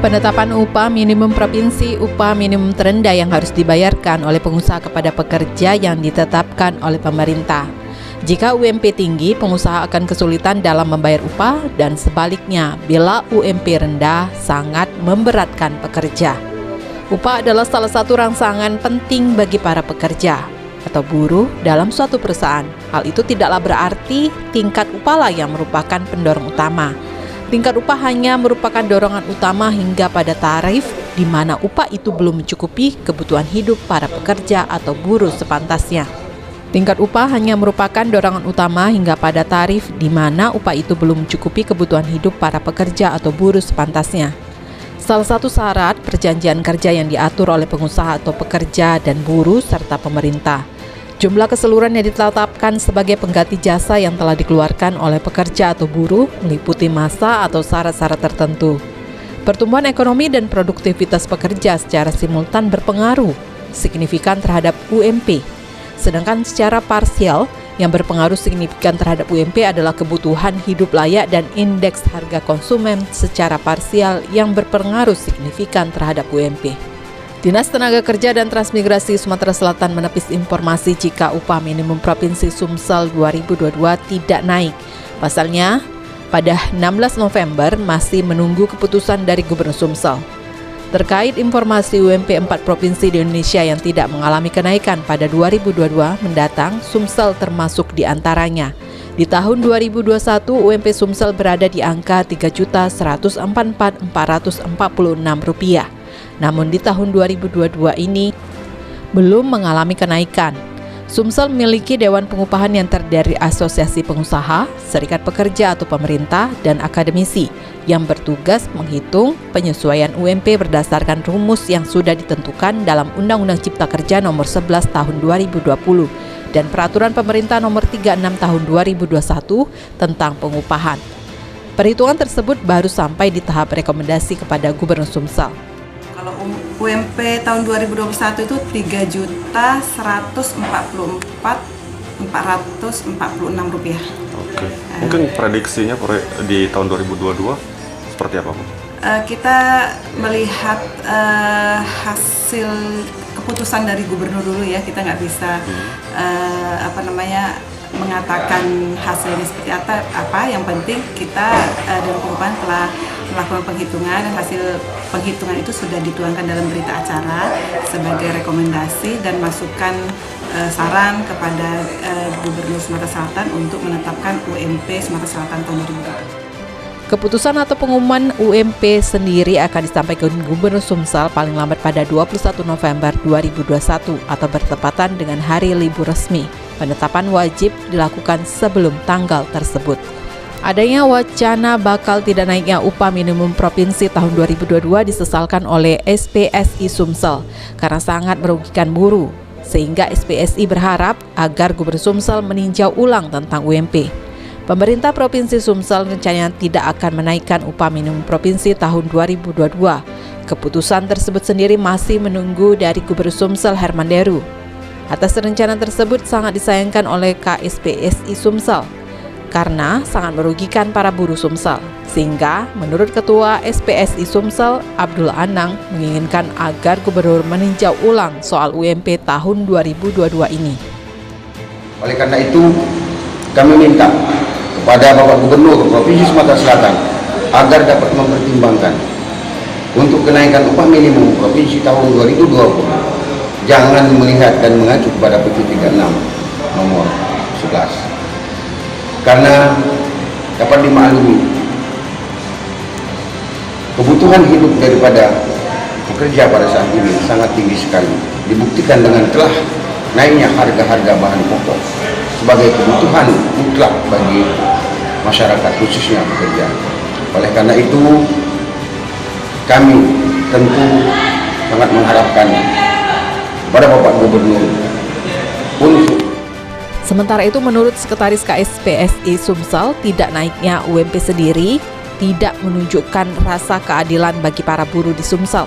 Penetapan upah minimum provinsi, upah minimum terendah yang harus dibayarkan oleh pengusaha kepada pekerja yang ditetapkan oleh pemerintah. Jika UMP tinggi, pengusaha akan kesulitan dalam membayar upah, dan sebaliknya, bila UMP rendah, sangat memberatkan pekerja. Upah adalah salah satu rangsangan penting bagi para pekerja atau buruh dalam suatu perusahaan. Hal itu tidaklah berarti tingkat upah lah yang merupakan pendorong utama. Tingkat upah hanya merupakan dorongan utama hingga pada tarif di mana upah itu belum mencukupi kebutuhan hidup para pekerja atau buruh sepantasnya. Tingkat upah hanya merupakan dorongan utama hingga pada tarif di mana upah itu belum mencukupi kebutuhan hidup para pekerja atau buruh sepantasnya. Salah satu syarat perjanjian kerja yang diatur oleh pengusaha atau pekerja dan buruh serta pemerintah. Jumlah keseluruhan yang ditetapkan sebagai pengganti jasa yang telah dikeluarkan oleh pekerja atau buruh meliputi masa atau syarat-syarat tertentu. Pertumbuhan ekonomi dan produktivitas pekerja secara simultan berpengaruh signifikan terhadap UMP. Sedangkan secara parsial, yang berpengaruh signifikan terhadap UMP adalah kebutuhan hidup layak dan indeks harga konsumen secara parsial yang berpengaruh signifikan terhadap UMP. Dinas Tenaga Kerja dan Transmigrasi Sumatera Selatan menepis informasi jika upah minimum Provinsi Sumsel 2022 tidak naik. Pasalnya, pada 16 November masih menunggu keputusan dari Gubernur Sumsel. Terkait informasi UMP 4 provinsi di Indonesia yang tidak mengalami kenaikan pada 2022 mendatang, Sumsel termasuk di antaranya. Di tahun 2021, UMP Sumsel berada di angka Rp3.144.446. Namun di tahun 2022 ini belum mengalami kenaikan. Sumsel memiliki Dewan Pengupahan yang terdiri dari asosiasi pengusaha, serikat pekerja atau pemerintah, dan akademisi yang bertugas menghitung penyesuaian UMP berdasarkan rumus yang sudah ditentukan dalam Undang-Undang Cipta Kerja Nomor 11 Tahun 2020 dan Peraturan Pemerintah Nomor 36 Tahun 2021 tentang pengupahan. Perhitungan tersebut baru sampai di tahap rekomendasi kepada Gubernur Sumsel. Kalau UMP tahun 2021 itu Rp3.144.446. Oke. Mungkin prediksinya di tahun 2022 seperti apa, Bu? Kita melihat hasil keputusan dari gubernur dulu ya. Kita nggak bisa mengatakan hasilnya seperti apa. Yang penting kita Dewan Pengupahan telah melakukan penghitungan, dan hasil penghitungan itu sudah dituangkan dalam berita acara sebagai rekomendasi dan masukan saran kepada Gubernur Sumatera Selatan untuk menetapkan UMP Sumatera Selatan tahun 2020. Keputusan atau pengumuman UMP sendiri akan disampaikan Gubernur Sumsel paling lambat pada 21 November 2021 atau bertepatan dengan hari libur resmi. Penetapan wajib dilakukan sebelum tanggal tersebut. Adanya wacana bakal tidak naiknya upah minimum provinsi tahun 2022 disesalkan oleh SPSI Sumsel karena sangat merugikan buruh, sehingga SPSI berharap agar Gubernur Sumsel meninjau ulang tentang UMP. Pemerintah Provinsi Sumsel rencananya tidak akan menaikkan upah minimum provinsi tahun 2022. Keputusan tersebut sendiri masih menunggu dari Gubernur Sumsel Herman Deru. Atas rencana tersebut sangat disayangkan oleh KSPSI Sumsel karena sangat merugikan para buruh Sumsel, sehingga menurut Ketua SPSI Sumsel Abdul Anang menginginkan agar Gubernur meninjau ulang soal UMP tahun 2022 ini. Oleh karena itu, kami minta kepada Bapak Gubernur Provinsi Sumatera Selatan agar dapat mempertimbangkan untuk kenaikan upah minimum provinsi tahun 2020. Jangan melihat dan mengacu kepada PP 36 nomor 11. Karena dapat dimaklumi kebutuhan hidup daripada pekerja pada saat ini sangat tinggi sekali, dibuktikan dengan telah naiknya harga-harga bahan pokok sebagai kebutuhan mutlak bagi masyarakat, khususnya pekerja. Oleh karena itu, kami tentu sangat mengharapkan kepada Bapak Gubernur untuk. Sementara itu, menurut Sekretaris KSPSI Sumsel, tidak naiknya UMP sendiri tidak menunjukkan rasa keadilan bagi para buruh di Sumsel.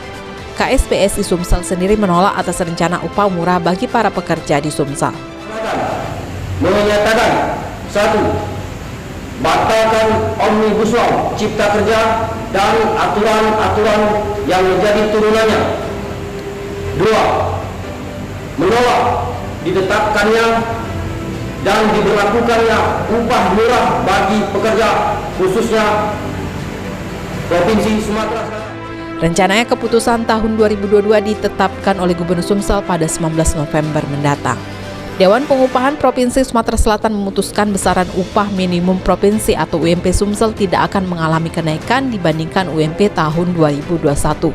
KSPSI Sumsel sendiri menolak atas rencana upah murah bagi para pekerja di Sumsel. Menyatakan 1. Batalkan Omnibus Law Cipta Kerja dan aturan-aturan yang menjadi turunannya. 2. Menolak ditetapkannya dan diberlakukannya upah murah bagi pekerja khususnya Provinsi Sumatera Selatan. Rencananya keputusan tahun 2022 ditetapkan oleh Gubernur Sumsel pada 19 November mendatang. Dewan Pengupahan Provinsi Sumatera Selatan memutuskan besaran upah minimum provinsi atau UMP Sumsel tidak akan mengalami kenaikan dibandingkan UMP tahun 2021.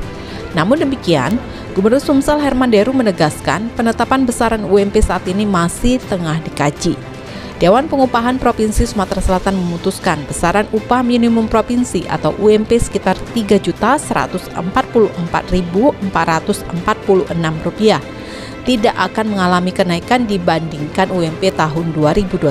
Namun demikian, Gubernur Sumsel Herman Deru menegaskan penetapan besaran UMP saat ini masih tengah dikaji. Dewan Pengupahan Provinsi Sumatera Selatan memutuskan besaran upah minimum provinsi atau UMP sekitar Rp3.144.446 tidak akan mengalami kenaikan dibandingkan UMP tahun 2021.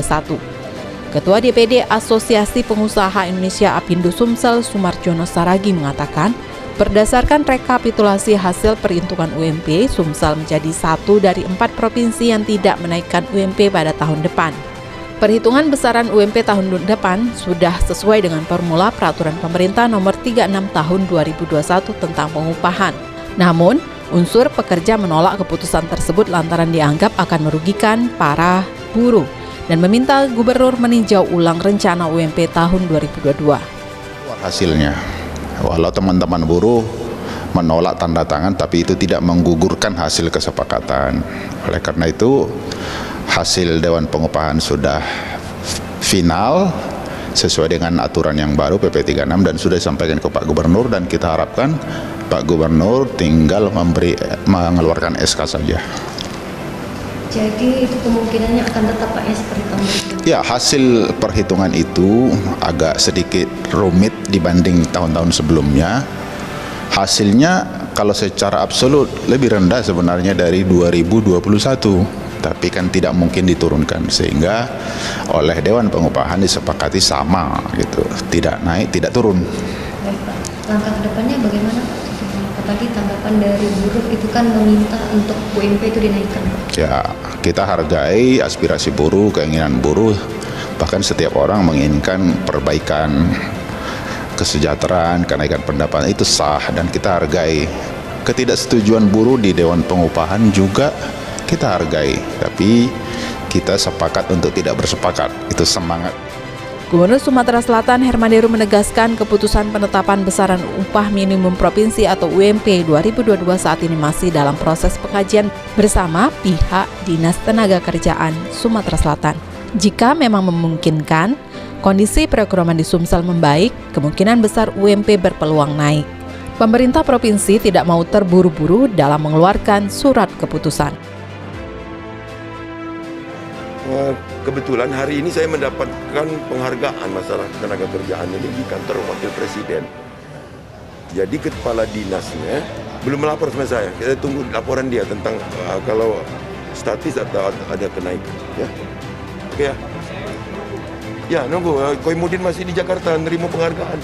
Ketua DPD Asosiasi Pengusaha Indonesia Apindo Sumsel Sumarjono Saragi mengatakan, berdasarkan rekapitulasi hasil perhitungan UMP, Sumsel menjadi satu dari 4 provinsi yang tidak menaikkan UMP pada tahun depan. Perhitungan besaran UMP tahun depan sudah sesuai dengan formula Peraturan Pemerintah Nomor 36 Tahun 2021 tentang pengupahan. Namun, unsur pekerja menolak keputusan tersebut lantaran dianggap akan merugikan para buruh dan meminta gubernur meninjau ulang rencana UMP tahun 2022. Hasilnya, walau teman-teman buruh menolak tanda tangan, tapi itu tidak menggugurkan hasil kesepakatan. Oleh karena itu, hasil Dewan Pengupahan sudah final sesuai dengan aturan yang baru PP 36 dan sudah disampaikan ke Pak Gubernur, dan kita harapkan Pak Gubernur tinggal mengeluarkan SK saja. Jadi itu kemungkinannya akan tetap Pak seperti tahun berikutnya? Ya, hasil perhitungan itu agak sedikit rumit dibanding tahun-tahun sebelumnya. Hasilnya kalau secara absolut lebih rendah sebenarnya dari 2021. Tapi kan tidak mungkin diturunkan, sehingga oleh Dewan Pengupahan disepakati sama gitu, tidak naik, tidak turun. Baik Pak, langkah kedepannya bagaimana Pak? Tadi tanggapan dari buruh itu kan meminta untuk UMP itu dinaikkan Pak. Ya, kita hargai aspirasi buruh, keinginan buruh, bahkan setiap orang menginginkan perbaikan kesejahteraan, kenaikan pendapatan itu sah dan kita hargai. Ketidaksetujuan buruh di Dewan Pengupahan juga kita hargai, tapi kita sepakat untuk tidak bersepakat. Itu semangat. Gubernur Sumatera Selatan Herman Deru menegaskan keputusan penetapan besaran upah minimum provinsi atau UMP 2022 saat ini masih dalam proses pengkajian bersama pihak Dinas Tenaga Kerjaan Sumatera Selatan. Jika memang memungkinkan, kondisi perekonomian di Sumsel membaik, kemungkinan besar UMP berpeluang naik. Pemerintah provinsi tidak mau terburu-buru dalam mengeluarkan surat keputusan. Kebetulan hari ini saya mendapatkan penghargaan masalah tenaga kerjaan ini di kantor Wakil Presiden. Jadi kepala dinasnya belum melapor sama saya. Kita tunggu laporan dia tentang kalau status atau ada kenaikan. Ya, oke ya. Ya, nunggu. Koimudin masih di Jakarta nerima penghargaan.